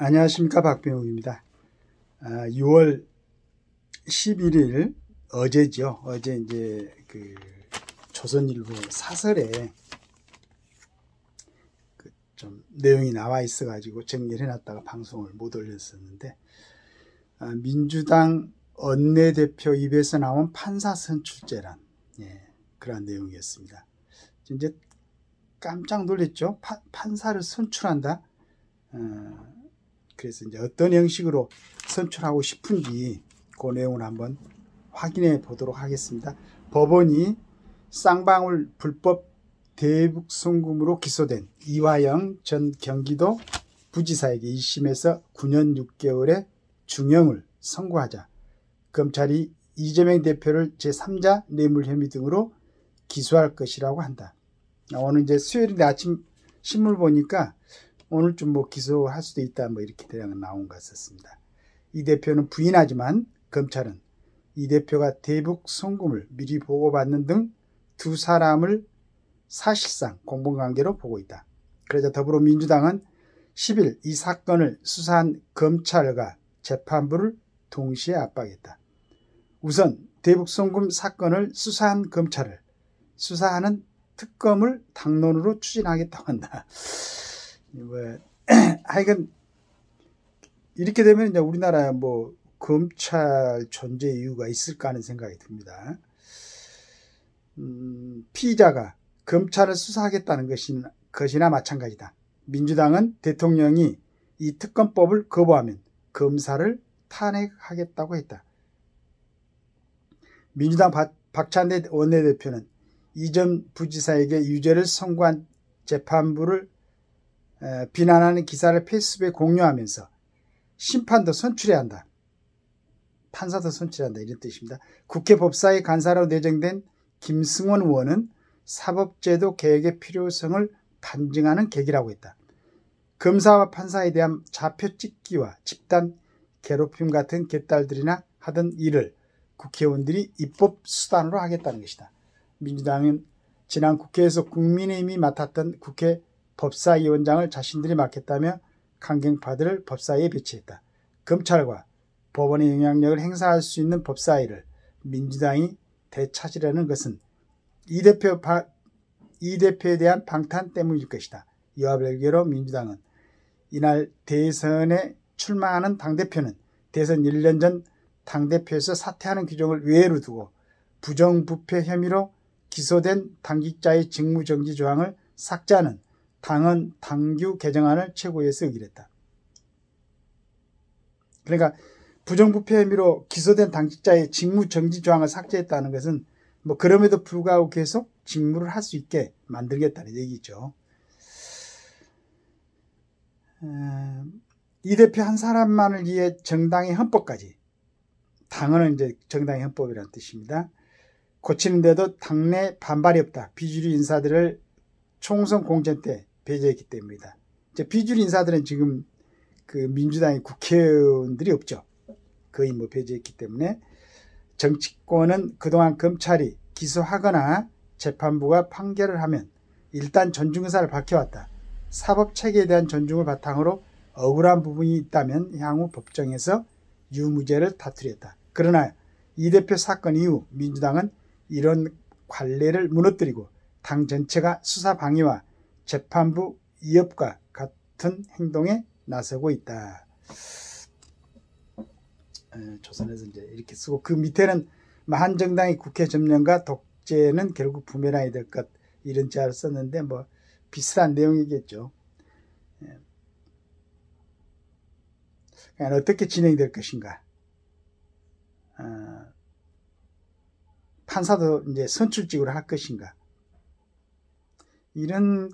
안녕하십니까, 박병욱입니다. 6월 11일 어제죠. 어제 이제 그 조선일보 사설에 좀 내용이 나와 있어가지고 정리를 해놨다가 방송을 못 올렸었는데, 민주당 원내대표 입에서 나온 판사 선출제란, 그런 내용이었습니다. 이제 깜짝 놀랐죠. 판사를 선출한다. 그래서 이제 어떤 형식으로 선출하고 싶은지 그 내용을 한번 확인해 보도록 하겠습니다. 법원이 쌍방울 불법 대북 송금으로 기소된 이화영 전 경기도 부지사에게 1심에서 9년 6개월의 중형을 선고하자 검찰이 이재명 대표를 제3자 뇌물 혐의 등으로 기소할 것이라고 한다. 오늘 이제 수요일인데 아침 신문을 보니까 오늘 좀 기소할 수도 있다 이렇게 대략은 나온 것 같습니다. 이 대표는 부인하지만 검찰은 이 대표가 대북 송금을 미리 보고받는 등 두 사람을 사실상 공범관계로 보고 있다. 그러자 더불어민주당은 10일 이 사건을 수사한 검찰과 재판부를 동시에 압박했다. 우선 대북 송금 사건을 수사한 검찰을 수사하는 특검을 당론으로 추진하겠다고 한다. 하여간 이렇게 되면 이제 우리나라 검찰 존재 이유가 있을까 하는 생각이 듭니다. 피의자가 검찰을 수사하겠다는 것이나 마찬가지다. 민주당은 대통령이 이 특검법을 거부하면 검사를 탄핵하겠다고 했다. 민주당 박찬대 원내대표는 이 전 부지사에게 유죄를 선고한 재판부를 비난하는 기사를 페이스북에 공유하면서 심판도 선출해야 한다. 판사도 선출해야 한다. 이런 뜻입니다. 국회 법사위 간사로 내정된 김승원 의원은 사법제도 개혁의 필요성을 반증하는 계기라고 했다. 검사와 판사에 대한 좌표 찍기와 집단 괴롭힘 같은 개딸들이나 하던 일을 국회의원들이 입법 수단으로 하겠다는 것이다. 민주당은 지난 국회에서 국민의힘이 맡았던 국회 법사위원장을 자신들이 맡겠다며 강경파들을 법사위에 배치했다. 검찰과 법원의 영향력을 행사할 수 있는 법사위를 민주당이 되찾으려는 것은 이 대표에 대한 방탄 때문일 것이다. 이와 별개로 민주당은 이날 대선에 출마하는 당대표는 대선 1년 전 당대표에서 사퇴하는 규정을 외로 두고 부정부패 혐의로 기소된 당직자의 직무정지 조항을 삭제하는 당헌 당규 개정안을 최고위에서 의결했다. 그러니까 부정부패 혐의로 기소된 당직자의 직무정지 조항을 삭제했다는 것은 그럼에도 불구하고 계속 직무를 할 수 있게 만들겠다는 얘기죠. 이 대표 한 사람만을 위해 정당의 헌법까지, 당헌은 이제 정당의 헌법이라는 뜻입니다. 고치는데도 당내 반발이 없다. 비주류 인사들을 총선 공천 때 배제했기 때문이다. 이제 비주류 인사들은 지금 민주당의 국회의원들이 없죠. 거의 배제했기 때문에 정치권은 그동안 검찰이 기소하거나 재판부가 판결을 하면 일단 존중 의사를 밝혀왔다. 사법체계에 대한 존중을 바탕으로 억울한 부분이 있다면 향후 법정에서 유무죄를 다투렸다. 그러나 이 대표 사건 이후 민주당은 이런 관례를 무너뜨리고 당 전체가 수사 방해와 재판부 위협과 같은 행동에 나서고 있다. 조선에서 이제 이렇게 쓰고 그 밑에는 한 정당의 국회 점령과 독재는 결국 부메랑이 될 것, 이런 제안을 썼는데 비슷한 내용이겠죠. 어떻게 진행될 것인가. 판사도 이제 선출직으로 할 것인가. 이런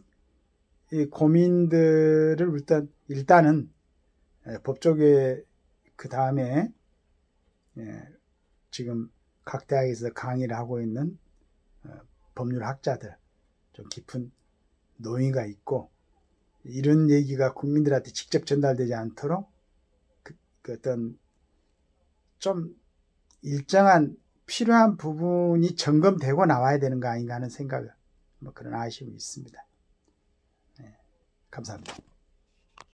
고민들을 일단은 법조계 그 다음에 지금 각 대학에서 강의를 하고 있는 법률학자들, 좀 깊은 노인가 있고, 이런 얘기가 국민들한테 직접 전달되지 않도록 어떤 좀 일정한 필요한 부분이 점검되고 나와야 되는 거 아닌가 하는 생각, 그런 아쉬움이 있습니다. 감사합니다.